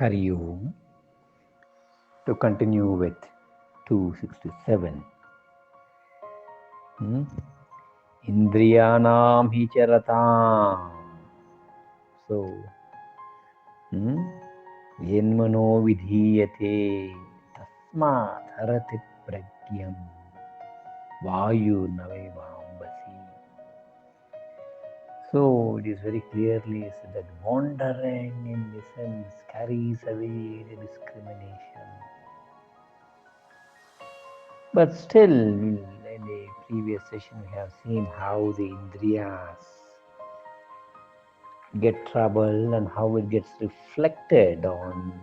Hari Om. To continue with 267. Indriyanam hi charatam. So, yenmano vidhiyate tasmat harati pragyam vayu navevambasi. So, it is very clearly said that wandering in essence carries away the discrimination. But still, in the previous session, we have seen how the Indriyas get trouble and how it gets reflected on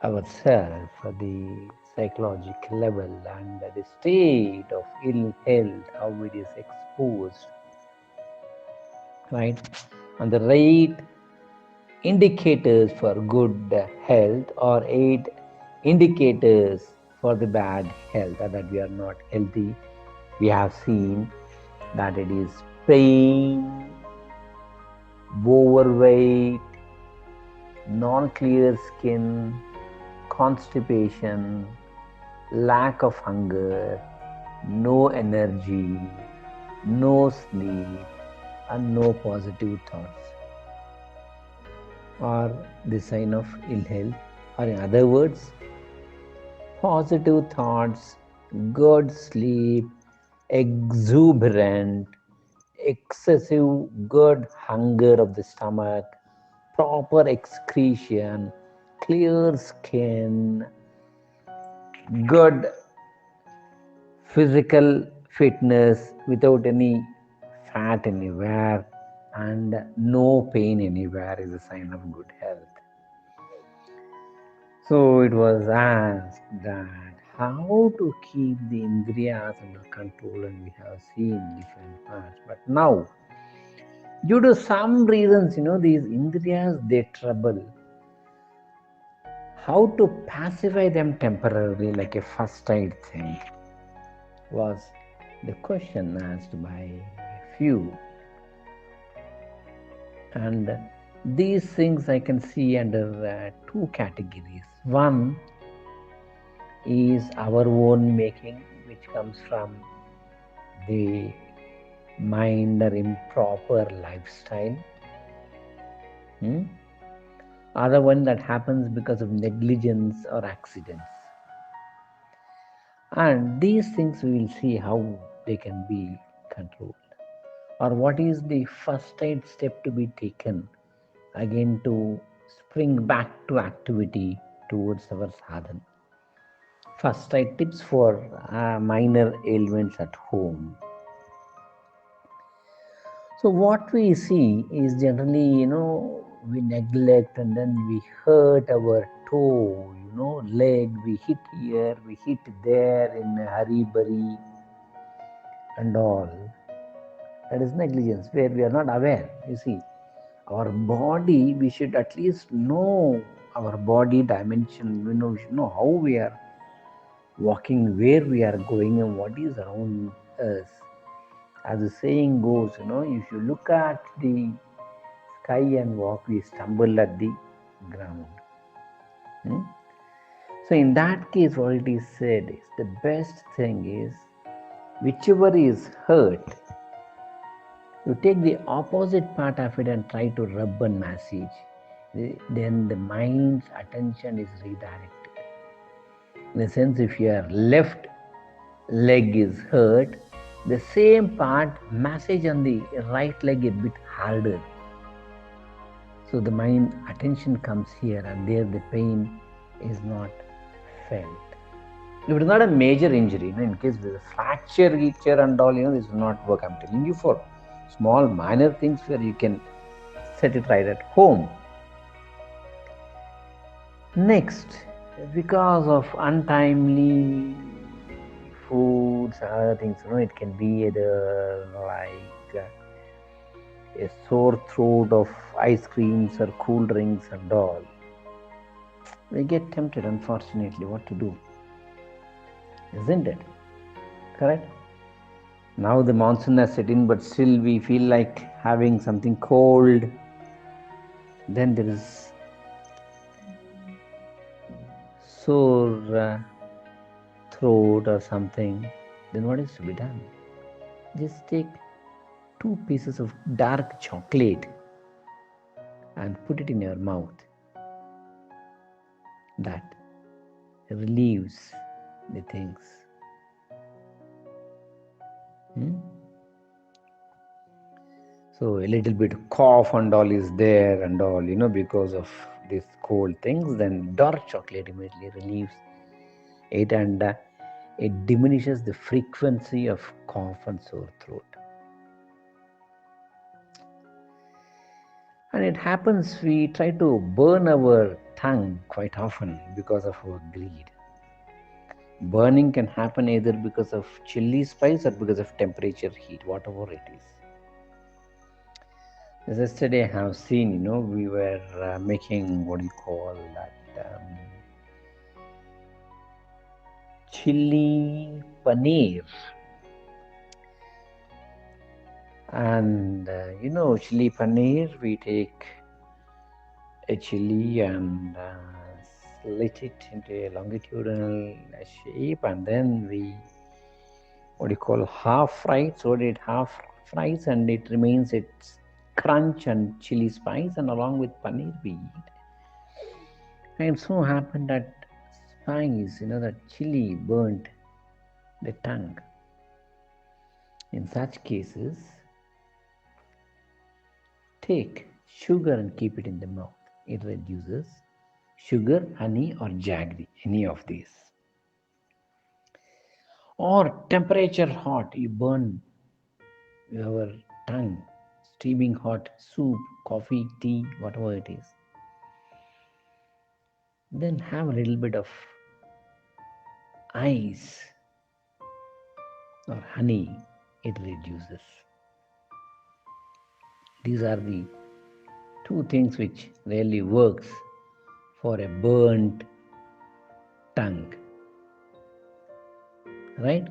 ourselves at the psychological level and the state of ill health, how it is exposed, right? And the right indicators for good health or 8 indicators for the bad health, that we are not healthy. We have seen that it is pain, overweight, non-clear skin, constipation, lack of hunger, no energy, no sleep, and no positive thoughts are the sign of ill health. Or in other words, positive thoughts, good sleep, exuberant, excessive good hunger of the stomach, proper excretion, clear skin, good physical fitness without any fat anywhere, and no pain anywhere is a sign of good health. So it was asked that how to keep the indriyas under control, and we have seen different parts. But now, due to some reasons, these indriyas, they trouble. How to pacify them temporarily, like a first aid thing, was the question asked by a few. And these things I can see under two categories. One is our own making, which comes from the mind or improper lifestyle. Other one that happens because of negligence or accidents. And these things we will see how they can be controlled, or what is the first aid step to be taken again to spring back to activity towards our sadhana. First aid tips for minor ailments at home. So what we see is generally, we neglect and then we hurt our toe, leg, we hit here, we hit there in a hurry burry and all. That is negligence, where we are not aware. You see, our body, we should at least know our body dimension. We should know how we are walking, where we are going, and what is around us. As the saying goes, if you look at the sky and walk, we stumble at the ground. So in that case, what it is said is the best thing is, whichever is hurt, you take the opposite part of it and try to rub and massage. Then the mind's attention is redirected. In a sense, if your left leg is hurt, the same part massage on the right leg a bit harder. So the mind attention comes here, and there the pain is not felt. If it is not a major injury, in case there is a fracture here and all, this will not work. I'm telling you for small minor things where you can set it right at home. Next, because of untimely foods, other things, it can be either like a sore throat of ice creams or cool drinks and all. We get tempted, unfortunately. What to do? Isn't it? Correct? Now the monsoon has set in, but still we feel like having something cold. then there is sore throat or something, then what is to be done? Just take 2 pieces of dark chocolate and put it in your mouth. That relieves the things. So a little bit cough and all is there and all, because of these cold things, then dark chocolate immediately relieves it, and it diminishes the frequency of cough and sore throat. And it happens we try to burn our tongue quite often because of our greed. Burning can happen either because of chili spice or because of temperature heat, whatever it is. As yesterday I have seen, we were making what do you call that? Chili paneer. And chili paneer, we take a chili and slit it into a longitudinal shape, and then we half fried, so it half fries and it remains its crunch and chili spice, and along with paneer we eat. And so happened that spice, that chili burnt the tongue. In such cases, take sugar and keep it in the mouth. It reduces. Sugar, honey, or jaggery, any of these. Or temperature hot, you burn your tongue, steaming hot soup, coffee, tea, whatever it is. Then have a little bit of ice or honey, it reduces. These are the 2 things which really works for a burnt tongue. Right?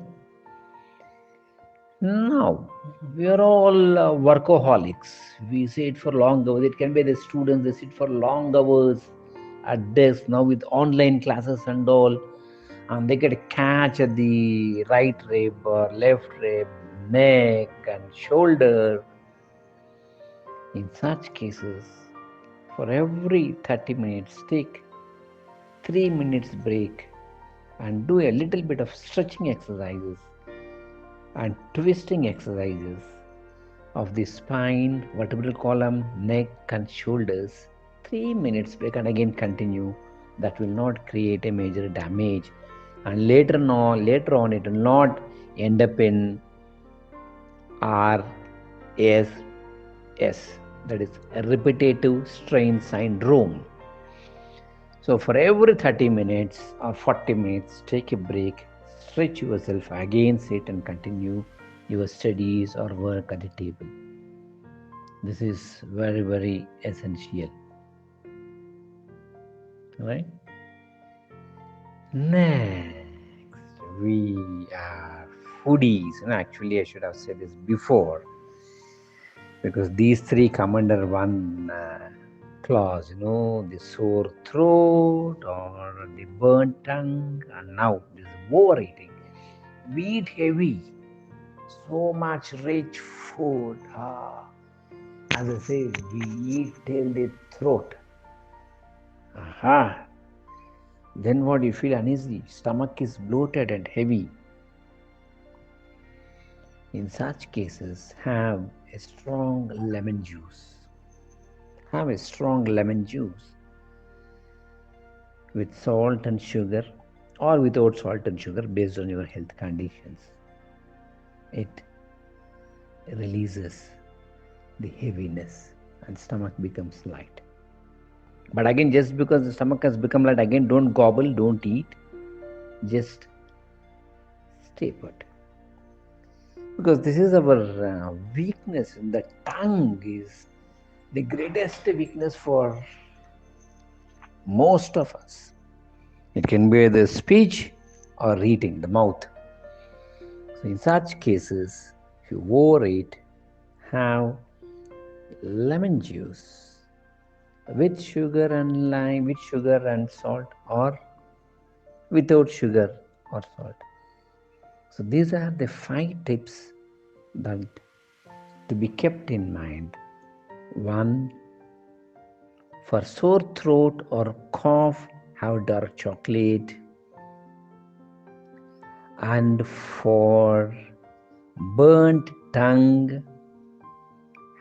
Now, we are all workaholics. We sit for long hours. It can be the students, they sit for long hours at desk now with online classes and all, and they get a catch at the right rib or left rib, neck and shoulder. In such cases, for every 30 minutes, take 3 minutes break and do a little bit of stretching exercises and twisting exercises of the spine, vertebral column, neck and shoulders. 3 minutes break and again continue. That will not create a major damage, and later on it will not end up in RSS, that is repetitive strain syndrome. So for every 30 minutes or 40 minutes, take a break, stretch yourself, again sit and continue your studies or work at the table. This is very, very essential. Right? Next, we are foodies. Actually, I should have said this before, because these 3 come under one clause, the sore throat or the burnt tongue, and now this overeating. We eat heavy, so much rich food. As I say, we eat till the throat. Then what? You feel uneasy, stomach is bloated and heavy. In such cases, have a strong lemon juice. Have a strong lemon juice with salt and sugar, or without salt and sugar, based on your health conditions. It releases the heaviness and stomach becomes light. But again, just because the stomach has become light, again don't gobble, don't eat, just stay put. Because this is our weakness. The tongue is the greatest weakness for most of us. It can be either speech or eating, the mouth. So in such cases, if you overeat, have lemon juice with sugar and lime, with sugar and salt, or without sugar or salt. So these are the 5 tips that to be kept in mind. 1. For sore throat or cough, have dark chocolate. And for burnt tongue,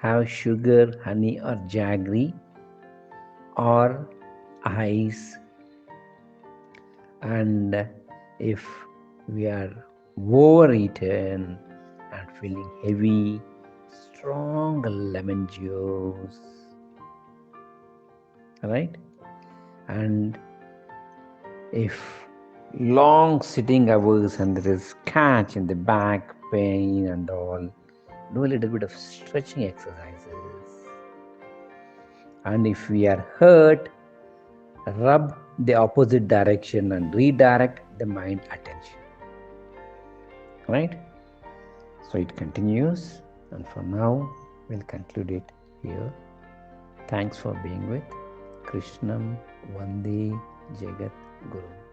have sugar, honey, or jaggery, or ice. And if we are overeaten and feeling heavy, strong lemon juice, right? And if long sitting hours and there is catch in the back pain and all, do a little bit of stretching exercises. And if we are hurt, rub the opposite direction and redirect the mind attention, right? So it continues, and for now we'll conclude it here. Thanks for being with Krishnam Vande Jagat Guru.